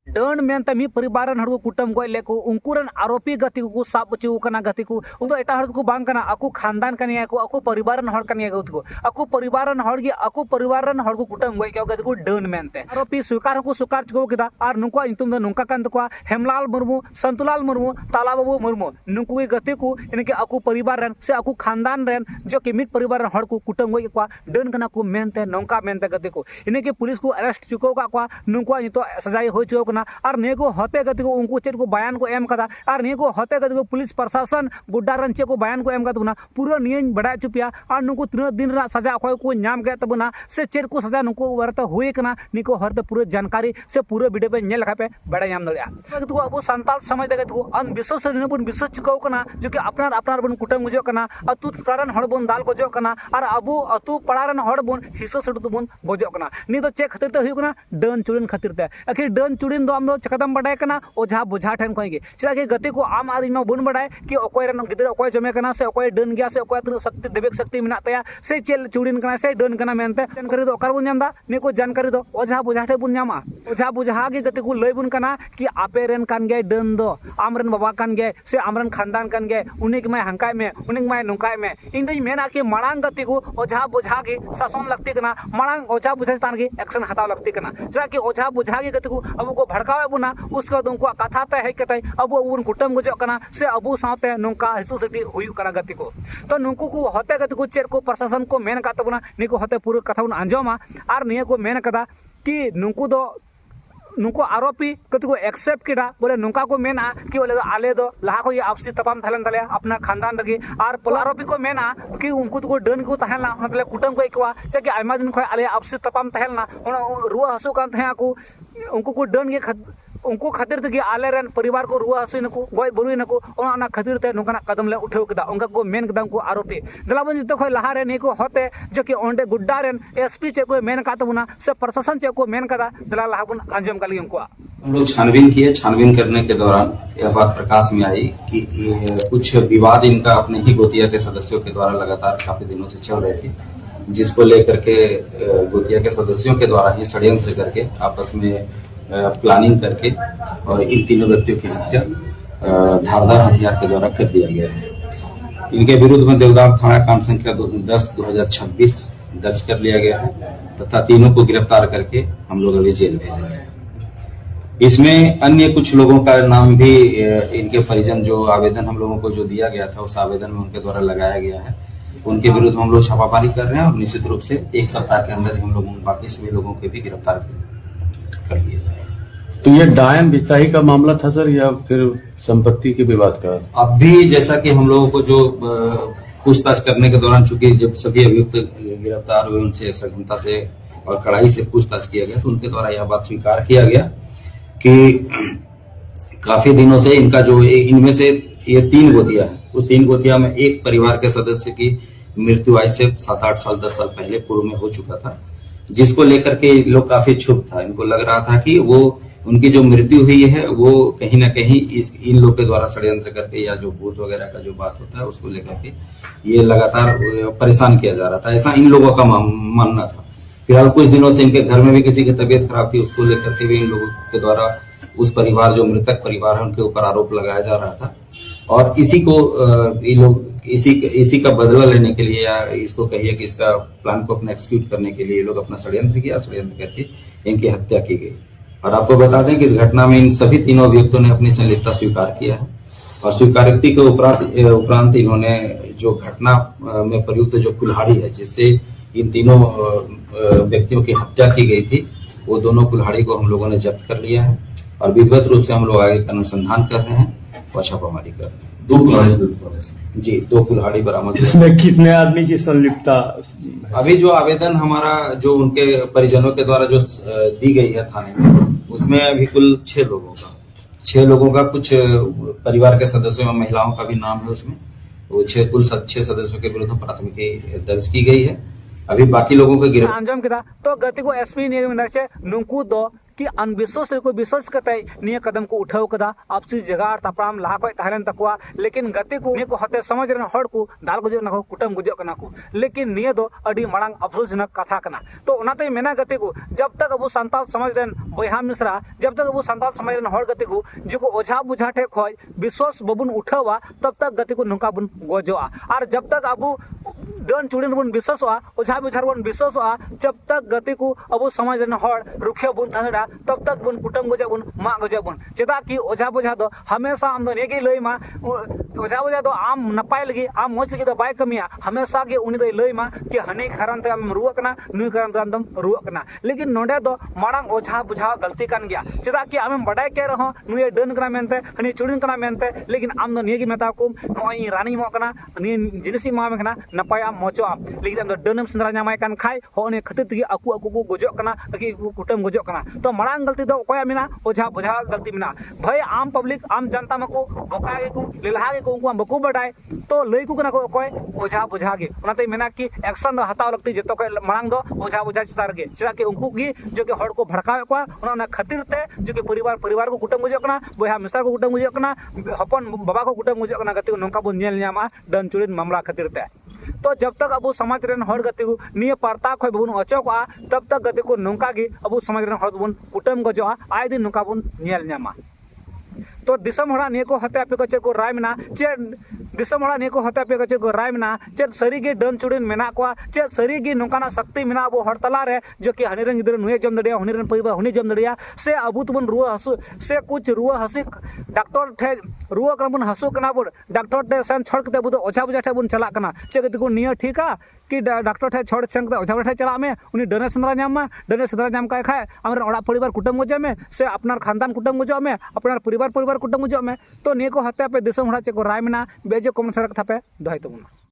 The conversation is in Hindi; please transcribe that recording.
डन मेनते मी परिवार हड़ को कुटुम गज लेको उनकुरन आरोपी गति को साब चुना गति को उन एट हड़ को बांग कना आकु खानदान कनिया को आकु परिवार हड़ कनिया को आकु परिवार हड़ गे आकु परिवार हड़ को कुटुम गज के गति को डन मेनते आरोपी स्वीकार को स्वीकार चुको केदा और नुकुआ इंतुम दो नुका कान तकोआ हेमलाल मुर्मू संतुलाल मुर्मू ताला बाबू मुर्मू नुकु गति को इनके आकु परिवार रन से आकु खानदान रन जो कि मिट परिवार हड़ को कुटुम गज को डन कना को मेनते नौका मेनते गति को इनके पुलिस को अरेस्ट चुको का नुकुआ नितो सजाई हो चुको और निये को होते गति को उनको चेक को बयान को एम कदा और निये को होते गति को पुलिस प्रशासन गुड्डा रन चेक को बयान को एम कदा पूरा निये बड़ा चुपिया और नुको तीन दिन रा सजा अखय को नाम के तबना से चेक को सजा नुको वरते हुए कना निको हरते पूरा जानकारी से पूरा वीडियो पे नेल पे बड़ा नाम दड़िया तो अब संताल समाज दे को अनविश्वास बन विश्वास चुकाव कना जो कि अपनार अपनार बन कुटुम गुजो कना अतु पाड़ारन हड़ बन दाल गजो कना और अब अतु पाड़ारन हड़ बन हिस्सा सड़ु बन गजो कना नि तो चेक खातिर ते हुई कना डन चुड़िन खातिर ते आखिर डन चुड़िन दो आम दो चकादम बड़ाय कना ओझा बोझा ठन खय गे चला के गति को आम आदमी में बन बड़ाय कि अकोय रन गिदरा अकोय जमे कना से अकोय डन गया से अकोय तना शक्ति देवेक शक्ति मेना तया से चेल चुड़िन कना से डन कना मेनते जानकारी दो ओकर बन नामदा ने को जानकारी दो ओझा बोझा ठे बन नामा ओझा बोझा के गति को लय बन कना कि आपे रेन कान गे डन दो आमरन बाबा कान गे से आमरन खानदान कान गे उनिक में हंकाय में उनिक में नुकाय में इन दई मेना कि मांग गति को ओझा बोझा के शासन लगती कना मांग ओझा बोझा तान के एक्शन हताव लगती कना चला कि ओझा बोझा के गति को अब को भड़कावे बुना उसका उनको कथा ते है कते अब उन कुटुम गजो कना से अब साथे नुका हिसु सटी हुयु कना गति को तो नुको को होते गति को चेर को प्रशासन को मेन का तबना निको होते पूरा कथा उन अंजोमा और निये को मेन कदा कि नुको आरोपी कति को एक्सेप्ट किया बोले नुका को मेना कि बोले आले दो लहा को ये आपसी तपाम थलन तले अपना खानदान रगी और पोला आरोपी को मेना कि उनको तो डन को तहलना मतलब कुटुम को एकवा से कि आयमा दिन खय आले आपसी तपाम तहलना रुआ हसु कान थे को उनको को डन के उनको खातिर तक आले रन परिवार को रुआ हसु नको गय बरुई नको ओना खातिर ते नोकना कदम ले उठाव कदा उनका को मेन कदम को आरोपी दलाबन जतो खय लहा रे नेको होते जो कि ओंडे गुड्डा रेन एसपी चे को मेन कातबुना से प्रशासन चे को मेन कदा दला लहाबुन अंजम कली उनको हम लोग छानबीन किए। छानबीन करने के दौरान यह बात प्रकाश में आई कि कुछ विवाद इनका अपने ही गोतिया के सदस्यों के द्वारा लगातार काफी दिनों से चल रहे थे, जिसको लेकर के गोतिया के सदस्यों के द्वारा ही षड्यंत्र करके आपस में प्लानिंग करके और इन तीनों व्यक्तियों की हत्या धारदार हथियार के द्वारा कर दिया गया है। इनके विरुद्ध में देवदार थाना कांड संख्या 10/2026 दर्ज कर लिया गया है तथा तीनों को गिरफ्तार करके हम लोग अभी जेल भेज रहे हैं। इसमें अन्य कुछ लोगों का नाम भी इनके परिजन जो आवेदन हम लोगों को जो दिया गया था उस आवेदन में उनके द्वारा लगाया गया है, उनके विरुद्ध हम लोग छापामारी कर रहे हैं और निश्चित रूप से एक सप्ताह के अंदर हम लोग बाकी सभी लोगों को भी गिरफ्तार कर लिया जाएगा। तो ये डायन बिचाई का मामला था सर या फिर संपत्ति के विवाद का? अब भी जैसा कि हम लोगों को जो पूछताछ करने के दौरान चूंकि जब सभी अभियुक्त गिरफ्तार हुए उनसे सघनता से और कड़ाई से पूछताछ किया गया तो उनके द्वारा यह बात स्वीकार किया गया कि काफी दिनों से इनका जो इनमें से ये 3 गोतिया है, उस 3 गोतिया में एक परिवार के सदस्य की मृत्यु आज से 7-8 साल 10 साल पहले पूर्व में हो चुका था, जिसको लेकर के लोग काफी क्षुब्ध था। इनको लग रहा था कि वो उनकी जो मृत्यु हुई है वो कहीं ना कहीं इन लोग के द्वारा षड्यंत्र करके या जो भूत वगैरह का जो बात होता है उसको लेकर के ये लगातार परेशान किया जा रहा था, ऐसा इन लोगों का मानना था। फिलहाल कुछ दिनों से इनके घर में भी किसी की तबीयत खराब थी, उसको लेकर के भी इन लोगों के द्वारा उस परिवार जो मृतक परिवार है उनके ऊपर आरोप लगाया जा रहा था और इसी को ये लोग इसी का बदला लेने के लिए या इसको कहिए कि इसका प्लान को अपना एक्सिक्यूट करने के लिए ये लोग अपना षड्यंत्र किया, षड्यंत्र करके इनकी हत्या की गई। और आपको बता दें कि इस घटना में इन सभी तीनों अभियुक्तों ने अपनी संलिप्तता स्वीकार किया है और स्वीकारोक्ति के उपरांत इन्होंने जो घटना में प्रयुक्त जो कुल्हाड़ी है जिससे इन तीनों व्यक्तियों की हत्या की गई थी वो दोनों कुल्हाड़ी को हम लोगों ने जब्त कर लिया है और विधिवत रूप से हम लोग आगे का अनुसंधान कर रहे हैं और छापामारी कर रहे हैं। 2 कुल्हाड़ी जी 2 कुल्हाड़ी बरामद। इसमें कितने आदमी की संलिप्तता? अभी जो आवेदन हमारा जो उनके परिजनों के द्वारा जो दी गई है थाने में उसमें अभी कुल 6 लोगों का कुछ परिवार के सदस्यों और महिलाओं का भी नाम है उसमें, वो कुल 6 सदस्यों के विरुद्ध प्राथमिकी दर्ज की गई है। अभी बाकी लोगों को गिरफ्तार अंजम किया तो गति को एसपी निगम नुकू दो कि अनविश्वास को विश्वास करते निये कदम को उठाव कदा आपसी जगह तापराम लहा खय तहलेन तकवा लेकिन गति को निये को हते समाज रन हड़ को दाल गुजो ना को कुटम गुजो कना को लेकिन निये दो अडी मांग अफसोसजनक कथा कना तो ओनाते मेना गति को जब तक अब सांताल समाज रन बयहा मिश्रा जब तक अब सांताल समाज रन हड़ गति को जो ओझा बुझा ठे खय विश्वास बबुन उठावा तब तक गति को नौका बुन गजोआ और जब तक अब डन चुड़िन बन विश्वासोआ ओझा बुझार बन विश्वासोआ जब तक गति को अब समाज रन हड़ रुखिया बुन थानेड़ा तब तक बन कुटम गजा बुन मा गजा बुन चेदा कि ओझा बुझा दो हमेशा आम दो नेगे लई मा ओझा बुझा दो आम नपाय लगी आम मोज लगी दो बाय कमिया हमेशा के उनी दो लई मा कि हनी कारण ते आम रुआ कना नुई कारण ते आम रुआ कना लेकिन नोडे दो मांग ओझा बुझा गलती कान गया चेदा कि आम बडाय के रहो नुई डन कना मेनते हनी चुड़िन कना मेनते लेकिन आम दो नेगे मेता को नोई रानी मो कना नी जिनिसी मा में कना नपाय आम मोचो आम लेकिन आम दो डनम संद्रा नामाय कान खाय होने खतिर तगी अकु अकु को गोजो कना कि कुटम गोजो कना तो मांग गलती दो कोया मिना ओझा बुझा गलती मिना भाई आम पब्लिक आम जनता मको बोका गे को लेलहा गे को उनको बको बडाय तो लई को कना को कोय ओझा बुझा गे ओनाते मेना कि एक्शन दो हताव लगती जतो के मांग दो ओझा बुझा चितार गे चरा के उनको गी जो के हड़ को भड़कावे को ओना खातिर ते जो के परिवार को कुटम गुजो कना बयहा मिस्टर को कुटम गुजो कना हपन बाबा को कुटम गुजो कना गति नोंका बन नेल न्यामा डन चुड़िन मामला खातिर ते तो जब तक अब समाज रन हड़ गति को निये पार्ता खय बबुन अचोकआ तब तक गति को नोंका गी अब समाज रन हड़ बन कुटम गजोआ आय दिन नोंका बन नेल न्यामा तो दिसम हड़ा निये को हत्या पे कचे को राय मेना चे दिसम हड़ा निये को हत्या पे कचे को राय मेना चे सरी गे डन चुड़िन मेना को चे सरी गे नोंकाना शक्ति मेना अब हड़ तला रे जो कि हनी रन गिदर नुए जम दड़िया हनी रन परिवार हनी जम दड़िया से अबु तुबन रुआ हसु से कुछ रुआ हसी डॉक्टर ठे रुआ कना बन हसु कना बन डॉक्टर ठे सेन छोड़ के बुद ओझा बुझा ठे बन चला कना चे गति को निये ठीका कि डॉक्टर ठे छोड़ सेन ओझा बुझा ठे चला में उनी डने संद्रा नाम काय खाय हमर ओड़ा परिवार कुटुंब गजे में से अपनार खानदान कुटुंब गजो में अपनार परिवार कुटुंब गजो में तो निये को हत्या पे दिसम हड़ा चे को राय मेना बेजे कमेंट सड़क था पे दहाई तबुना।